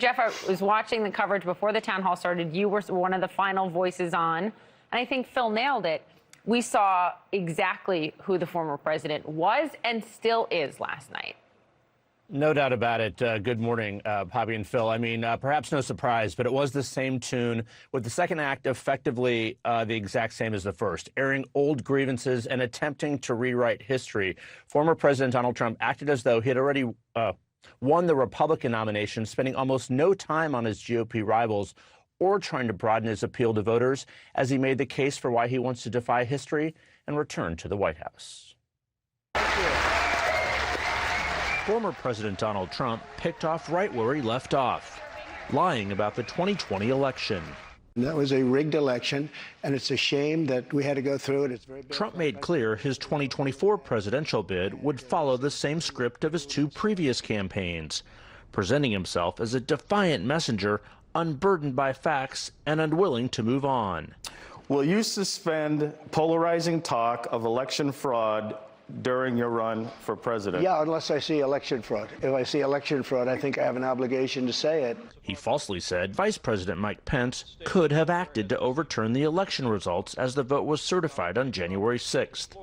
Jeff, I was watching the coverage before the town hall started. You were one of the final voices on, and I think Phil nailed it. We saw exactly who the former president was and still is last night. No doubt about it. Good morning, Poppy and Phil. I mean, perhaps no surprise, but it was the same tune, with the second act effectively the exact same as the first, airing old grievances and attempting to rewrite history. Former President Donald Trump acted as though he had already won the Republican nomination, spending almost no time on his GOP rivals or trying to broaden his appeal to voters as he made the case for why he wants to defy history and return to the White House. Former President Donald Trump picked off right where he left off, lying about the 2020 election. That was a rigged election, and it's a shame that we had to go through it. It's very Trump made clear his 2024 presidential bid would follow the same script of his two previous campaigns, presenting himself as a defiant messenger, unburdened by facts and unwilling to move on. Will you suspend polarizing talk of election fraud during your run for president? Yeah, unless I see election fraud. If I see election fraud, I think I have an obligation to say it. He falsely said Vice President Mike Pence could have acted to overturn the election results as the vote was certified on January 6th.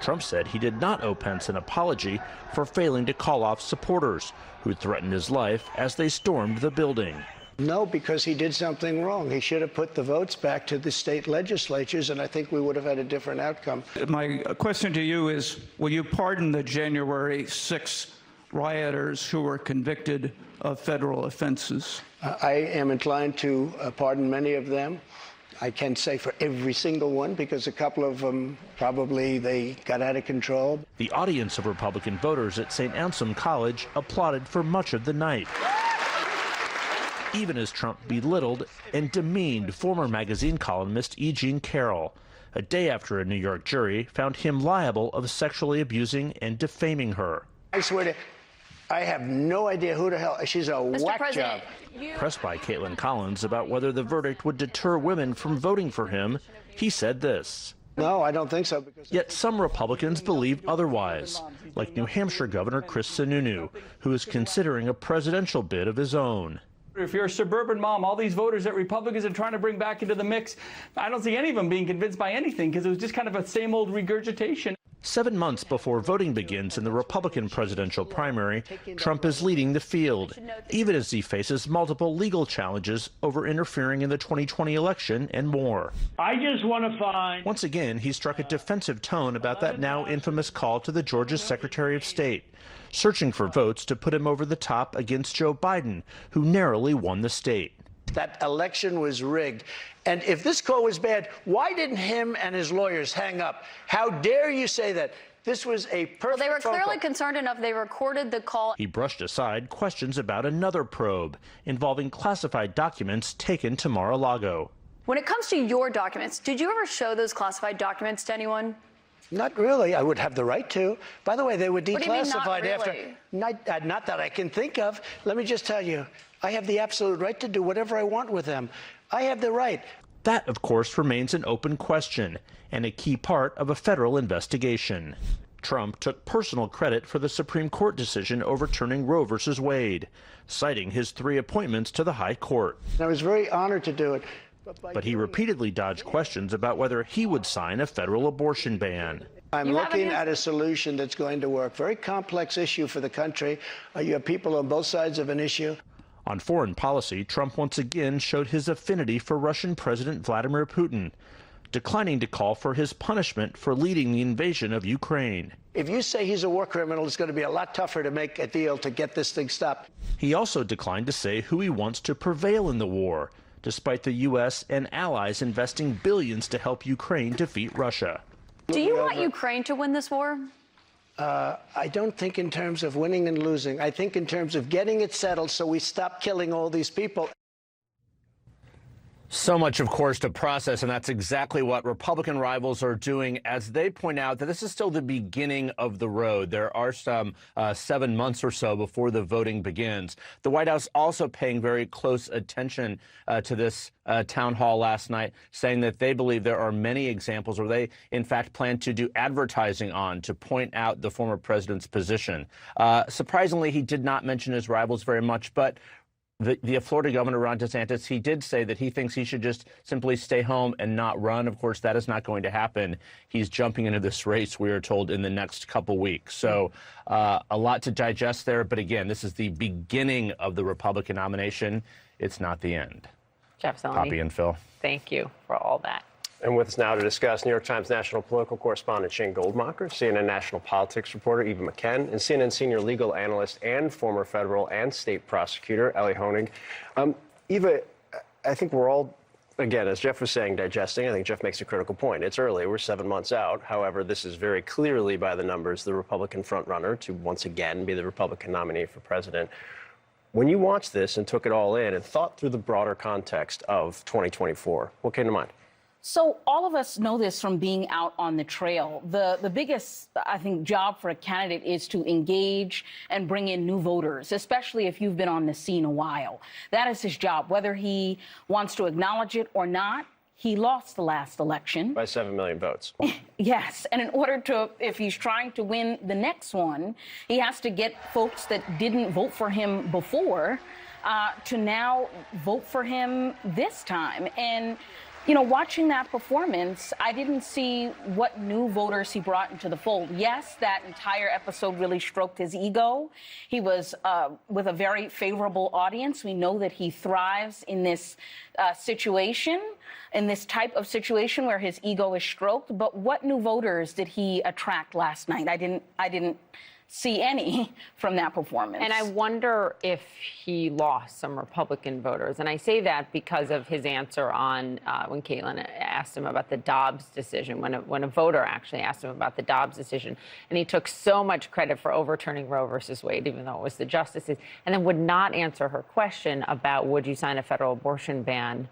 Trump said he did not owe Pence an apology for failing to call off supporters who threatened his life as they stormed the building. No, because he did something wrong. He should have put the votes back to the state legislatures, and I think we would have had a different outcome. My question to you is, will you pardon the January 6 rioters who were convicted of federal offenses? I am inclined to pardon many of them. I can't say for every single one, because a couple of them probably they got out of control. The audience of Republican voters at St. Anselm College applauded for much of the night, even as Trump belittled and demeaned former magazine columnist E. Jean Carroll, a day after a New York jury found him liable of sexually abusing and defaming her. I swear to I have no idea who the hell. She's a whack job. Pressed by Caitlin Collins about whether the verdict would deter women from voting for him, he said this. No, I don't think so. Yet some Republicans believe otherwise, like New Hampshire Governor Chris Sununu, who is considering a presidential bid of his own. If you're a suburban mom, all these voters that Republicans are trying to bring back into the mix, I don't see any of them being convinced by anything, because it was just kind of a same old regurgitation. 7 months before voting begins in the Republican presidential primary, Trump is leading the field, even as he faces multiple legal challenges over interfering in the 2020 election and more. I just want to find... Once again, he struck a defensive tone about that now infamous call to the Georgia Secretary of State, searching for votes to put him over the top against Joe Biden, who narrowly won the state. That election was rigged. And if this call was bad, why didn't him and his lawyers hang up? How dare you say that? This was a perfect Well, they were phone clearly call. concerned enough they recorded the call. He brushed aside questions about another probe involving classified documents taken to Mar-a-Lago. When it comes to your documents, did you ever show those classified documents to anyone? Not really. I would have the right to. By the way, they were declassified What do you mean, not really? after. Not that I can think of. Let me just tell you, I have the absolute right to do whatever I want with them. I have the right. That, of course, remains an open question and a key part of a federal investigation. Trump took personal credit for the Supreme Court decision overturning Roe v. Wade, citing his 3 appointments to the High Court. I was very honored to do it. But he repeatedly dodged questions about whether he would sign a federal abortion ban. I'm looking at a solution that's going to work. Very complex issue for the country. You have people on both sides of an issue. On foreign policy, Trump once again showed his affinity for Russian President Vladimir Putin, declining to call for his punishment for leading the invasion of Ukraine. If you say he's a war criminal, it's going to be a lot tougher to make a deal to get this thing stopped. He also declined to say who he wants to prevail in the war, despite the U.S. and allies investing billions to help Ukraine defeat Russia. Do you want Ukraine to win this war? I don't think in terms of winning and losing. I think in terms of getting it settled so we stop killing all these people. So much, of course, to process, and that's exactly what Republican rivals are doing as they point out that this is still the beginning of the road. There are some 7 months or so before the voting begins. The White House also paying very close attention to this town hall last night, saying that they believe there are many examples where they, in fact, plan to do advertising on to point out the former president's position. Surprisingly, he did not mention his rivals very much, but the Florida governor, Ron DeSantis, he did say that he thinks he should just simply stay home and not run. Of course, that is not going to happen. He's jumping into this race, we are told, in the next couple weeks. So a lot to digest there. But again, this is the beginning of the Republican nomination. It's not the end. Jeff Zeleny. Poppy and Phil. Thank you for all that. And with us now to discuss, New York Times national political correspondent Shane Goldmacher, CNN national politics reporter Eva McKen, and CNN senior legal analyst and former federal and state prosecutor Elie Honig. Eva, I think we're all, again, as Jeff was saying, digesting. I think Jeff makes a critical point. It's early. We're 7 months out. However, this is very clearly, by the numbers, the Republican frontrunner to once again be the Republican nominee for president. When you watched this and took it all in and thought through the broader context of 2024, what came to mind? So all of us know this from being out on the trail. The biggest, I think, job for a candidate is to engage and bring in new voters, especially if you've been on the scene a while. That is his job, whether he wants to acknowledge it or not. He lost the last election. By 7 million votes. Yes. And in order to, if he's trying to win the next one, he has to get folks that didn't vote for him before to now vote for him this time. And you know, watching that performance, I didn't see what new voters he brought into the fold. Yes, that entire episode really stroked his ego. He was with a very favorable audience. We know that he thrives in this situation, in this type of situation where his ego is stroked. But what new voters did he attract last night? I didn't see any from that performance. And I wonder if he lost some Republican voters. And I say that because of his answer on when Caitlin asked him about the Dobbs decision, when a voter actually asked him about the Dobbs decision. And he took so much credit for overturning Roe versus Wade, even though it was the justices, and then would not answer her question about would you sign a federal abortion ban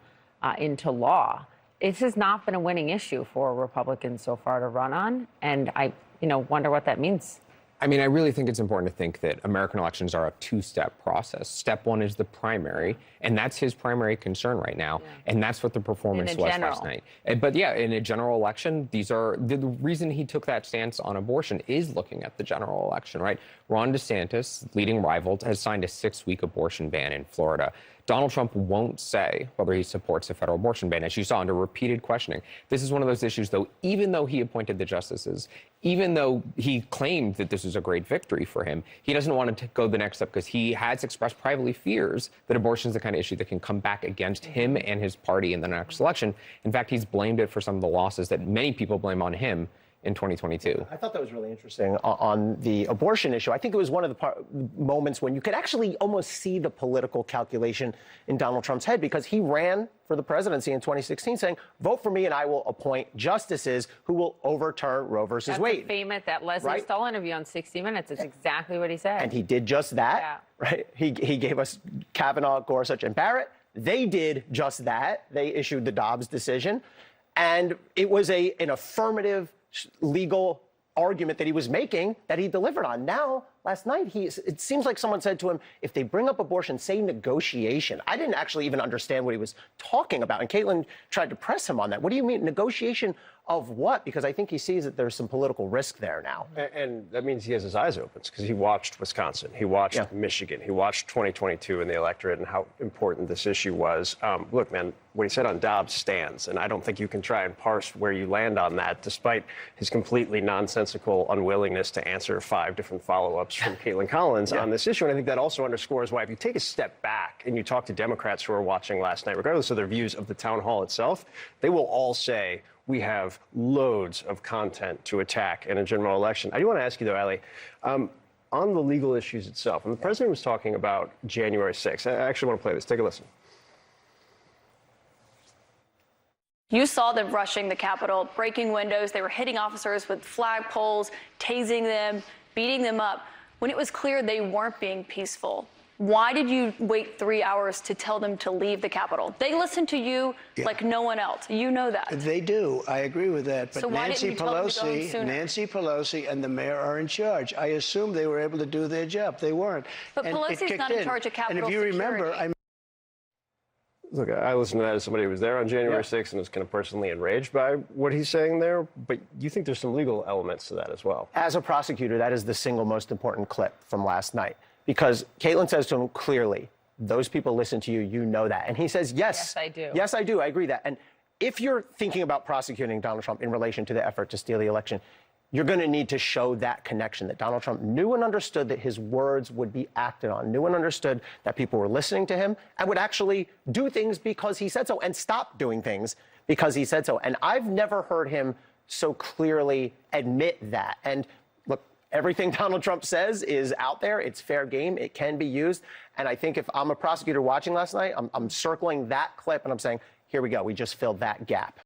into law. This has not been a winning issue for Republicans so far to run on. And I wonder what that means. I mean, I really think it's important to think that American elections are a two-step process. Step one is the primary, and that's his primary concern right now. Yeah. And that's what the performance was last night. But yeah, in a general election, these are the reason he took that stance on abortion is looking at the general election, right? Ron DeSantis, leading rival, has signed a 6-week abortion ban in Florida. Donald Trump won't say whether he supports a federal abortion ban, as you saw under repeated questioning. This is one of those issues, though, even though he appointed the justices, even though he claimed that this was a great victory for him, he doesn't want to go the next step because he has expressed privately fears that abortion is the kind of issue that can come back against him and his party in the next election. In fact, he's blamed it for some of the losses that many people blame on him in 2022. I thought that was really interesting on the abortion issue. I think it was one of the moments when you could actually almost see the political calculation in Donald Trump's head, because he ran for the presidency in 2016 saying, vote for me and I will appoint justices who will overturn Roe versus Wade. That Leslie Stahl interview on 60 Minutes. It's exactly what he said. And he did just that, right? He gave us Kavanaugh, Gorsuch, and Barrett. They did just that. They issued the Dobbs decision. And it was an affirmative legal argument that he was making that he delivered on. Now, last night, it seems like someone said to him, if they bring up abortion, say negotiation. I didn't actually even understand what he was talking about. And Caitlin tried to press him on that. What do you mean, negotiation of what? Because I think he sees that there's some political risk there now. And that means he has his eyes open, because he watched Wisconsin, he watched Michigan, he watched 2022 in the electorate and how important this issue was. Look, man, what he said on Dobbs stands, and I don't think you can try and parse where you land on that, despite his completely nonsensical unwillingness to answer 5 different follow-ups from Caitlin Collins on this issue. And I think that also underscores why, if you take a step back and you talk to Democrats who were watching last night, regardless of their views of the town hall itself, they will all say, we have loads of content to attack in a general election. I do want to ask you, though, Elie, on the legal issues itself, and the president was talking about January 6th. I actually want to play this. Take a listen. You saw them rushing the Capitol, breaking windows. They were hitting officers with flagpoles, tasing them, beating them up. When it was clear they weren't being peaceful, why did you wait 3 hours to tell them to leave the Capitol? They listen to you like no one else. You know that. They do. I agree with that. But so why didn't you tell them to go home sooner? Nancy Pelosi and the mayor are in charge. I assume they were able to do their job. They weren't. But Pelosi's not in charge of Capitol security. And if you remember, Look, I listened to that as somebody who was there on January 6th and was kind of personally enraged by what he's saying there. But you think there's some legal elements to that as well. As a prosecutor, that is the single most important clip from last night. Because Caitlin says to him clearly, Those people listen to you. You know that. And he says, yes. Yes, I do. Yes, I do. I agree that. And if you're thinking about prosecuting Donald Trump in relation to the effort to steal the election, you're going to need to show that connection, that Donald Trump knew and understood that his words would be acted on, knew and understood that people were listening to him and would actually do things because he said so and stop doing things because he said so. And I've never heard him so clearly admit that. And look, everything Donald Trump says is out there. It's fair game. It can be used. And I think if I'm a prosecutor watching last night, I'm circling that clip and I'm saying, here we go. We just filled that gap.